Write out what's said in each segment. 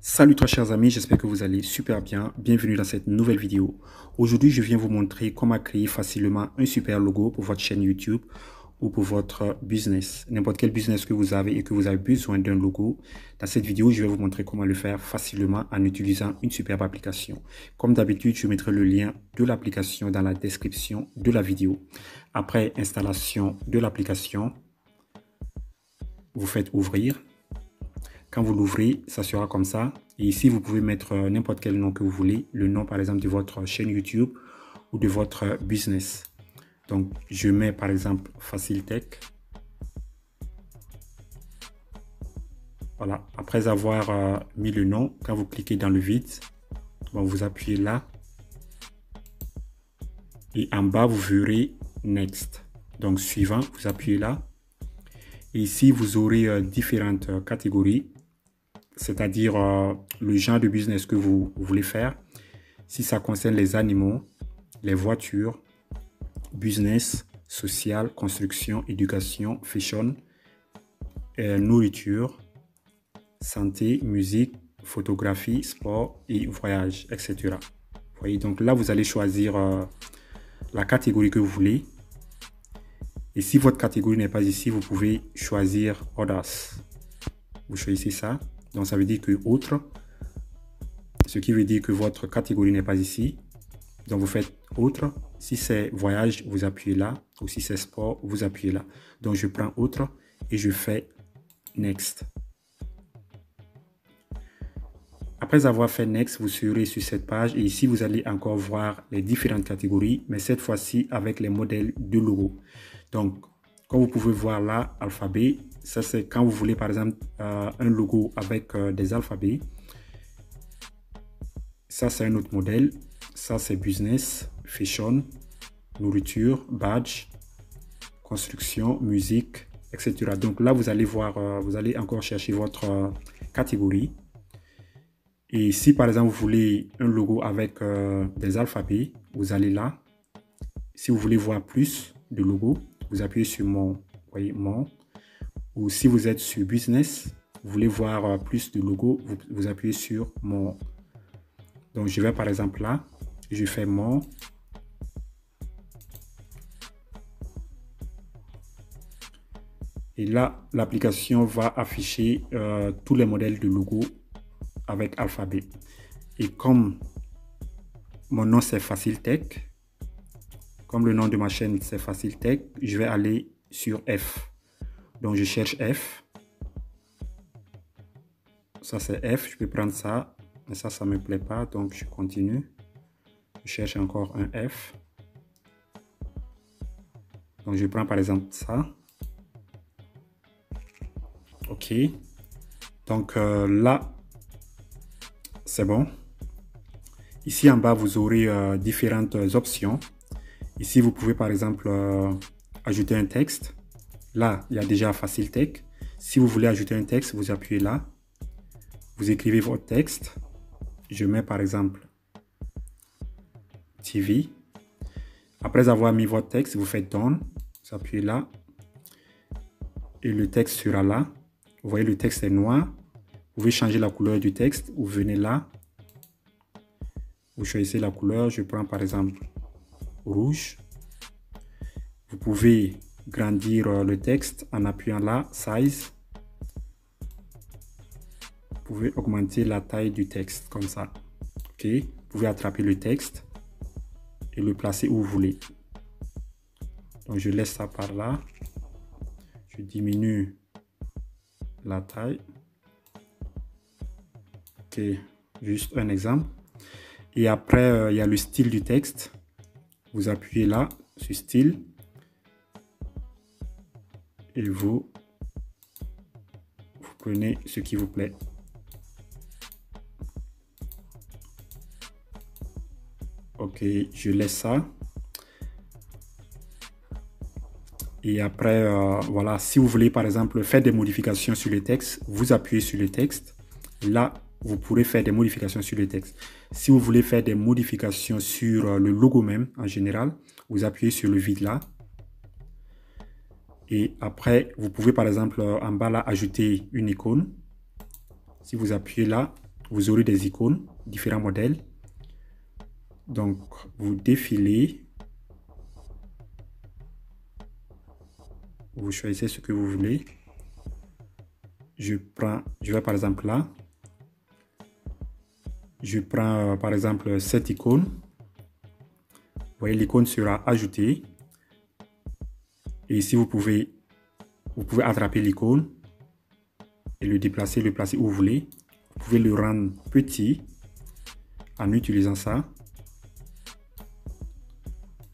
Salut très chers amis, j'espère que vous allez super bien. Bienvenue dans cette nouvelle vidéo. Aujourd'hui, je viens vous montrer comment créer facilement un super logo pour votre chaîne YouTube ou pour votre business. N'importe quel business que vous avez et que vous avez besoin d'un logo. Dans cette vidéo, je vais vous montrer comment le faire facilement en utilisant une superbe application. Comme d'habitude, je mettrai le lien de l'application dans la description de la vidéo. Après installation de l'application, vous faites ouvrir. Quand vous l'ouvrez, ça sera comme ça. Et ici, vous pouvez mettre n'importe quel nom que vous voulez. Le nom, par exemple, de votre chaîne YouTube ou de votre business. Donc, je mets, par exemple, FacilTech. Voilà. Après avoir mis le nom, quand vous cliquez dans le vide, bon, vous appuyez là. Et en bas, vous verrez Next. Donc, suivant, vous appuyez là. Et ici, vous aurez différentes catégories. C'est-à-dire le genre de business que vous voulez faire. Si ça concerne les animaux, les voitures, business, social, construction, éducation, fashion, nourriture, santé, musique, photographie, sport et voyage, etc. Vous voyez, donc là, vous allez choisir la catégorie que vous voulez. Et si votre catégorie n'est pas ici, vous pouvez choisir Others. Vous choisissez ça. Donc, ça veut dire que autre, ce qui veut dire que votre catégorie n'est pas ici. Donc, vous faites autre. Si c'est voyage, vous appuyez là. Ou si c'est sport, vous appuyez là. Donc, je prends autre et je fais next. Après avoir fait next, vous serez sur cette page et ici, vous allez encore voir les différentes catégories, mais cette fois-ci avec les modèles de logo. Donc, comme vous pouvez voir là, alphabet, ça c'est quand vous voulez par exemple un logo avec des alphabets. Ça c'est un autre modèle. Ça c'est business, fashion, nourriture, badge, construction, musique, etc. Donc là, vous allez voir, vous allez encore chercher votre catégorie. Et si par exemple vous voulez un logo avec des alphabets, vous allez là. Si vous voulez voir plus de logos, vous appuyez sur mon, voyez, mon. Ou si vous êtes sur business, vous voulez voir plus de logos, vous appuyez sur mon. Donc je vais par exemple là, je fais mon. Et là, l'application va afficher tous les modèles de logos avec alphabet. Et comme mon nom c'est FacilTech, comme le nom de ma chaîne c'est FacilTech, je vais aller sur F. Donc je cherche F. Ça c'est F, je peux prendre ça, mais ça ne me plaît pas, donc je continue. Je cherche encore un F. Donc je prends par exemple ça. OK. Donc là, c'est bon. Ici en bas, vous aurez différentes options. Ici, vous pouvez par exemple ajouter un texte. Là, il y a déjà FacilTech. Si vous voulez ajouter un texte, vous appuyez là. Vous écrivez votre texte. Je mets par exemple TV. Après avoir mis votre texte, vous faites Done. Vous appuyez là. Et le texte sera là. Vous voyez, le texte est noir. Vous pouvez changer la couleur du texte. Vous venez là. Vous choisissez la couleur. Je prends par exemple rouge. Vous pouvez grandir le texte en appuyant là, Size. Vous pouvez augmenter la taille du texte comme ça. OK. Vous pouvez attraper le texte et le placer où vous voulez. Donc, je laisse ça par là. Je diminue la taille. OK. Juste un exemple. Et après, il y a le style du texte. Vous appuyez là sur style. Et vous prenez ce qui vous plaît. OK, je laisse ça. Et après, voilà, si vous voulez par exemple faire des modifications sur le texte, vous appuyez sur le texte. Là, vous pourrez faire des modifications sur le texte. Si vous voulez faire des modifications sur le logo même, en général, vous appuyez sur le vide là. Et après, vous pouvez par exemple en bas là ajouter une icône. Si vous appuyez là, vous aurez des icônes, différents modèles. Donc, vous défilez. Vous choisissez ce que vous voulez. Je vais par exemple là. Je prends par exemple cette icône. Vous voyez, l'icône sera ajoutée. Et ici, vous pouvez attraper l'icône et le placer où vous voulez. Vous pouvez le rendre petit en utilisant ça.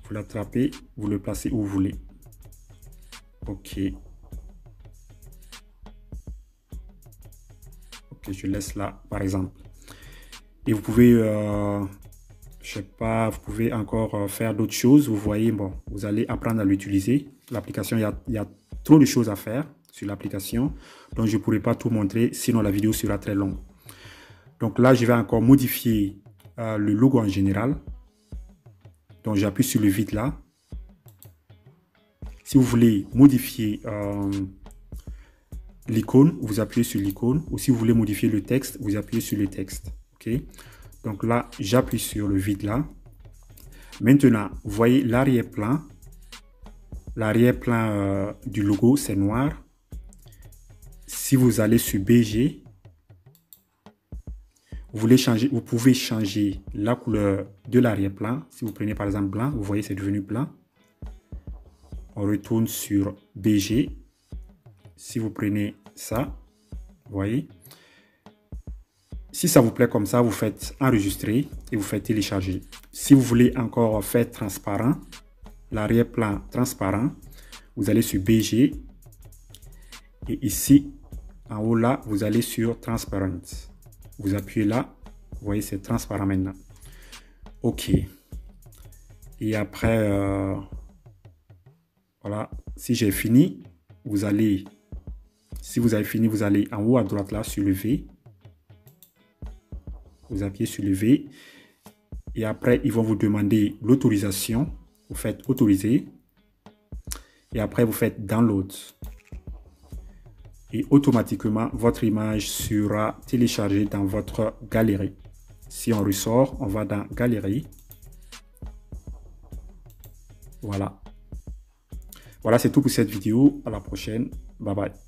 Vous l'attrapez, vous le placez où vous voulez. Ok. Ok, je laisse là, par exemple. Et vous pouvez, je sais pas, vous pouvez encore faire d'autres choses. Vous voyez, bon, vous allez apprendre à l'utiliser. L'application, il y a trop de choses à faire sur l'application. Donc, je ne pourrai pas tout montrer, sinon la vidéo sera très longue. Donc là, je vais encore modifier le logo en général. Donc, j'appuie sur le vide là. Si vous voulez modifier l'icône, vous appuyez sur l'icône. Ou si vous voulez modifier le texte, vous appuyez sur le texte. OK? Donc là, j'appuie sur le vide là. Maintenant, vous voyez l'arrière-plan. L'arrière-plan du logo, c'est noir. Si vous allez sur BG, vous pouvez changer la couleur de l'arrière-plan. Si vous prenez par exemple blanc, vous voyez c'est devenu blanc. On retourne sur BG. Si vous prenez ça, vous voyez. Si ça vous plaît comme ça, vous faites enregistrer et vous faites télécharger. Si vous voulez encore faire transparent, l'arrière-plan transparent, vous allez sur BG. Et ici, en haut là, vous allez sur Transparent. Vous appuyez là, vous voyez c'est transparent maintenant. OK. Et après, voilà, si j'ai fini, si vous avez fini, vous allez en haut à droite là sur le V. Vous appuyez sur le V. Et après, ils vont vous demander l'autorisation. Vous faites autoriser. Et après, vous faites download. Et automatiquement, votre image sera téléchargée dans votre galerie. Si on ressort, on va dans galerie. Voilà. Voilà, c'est tout pour cette vidéo. À la prochaine. Bye bye.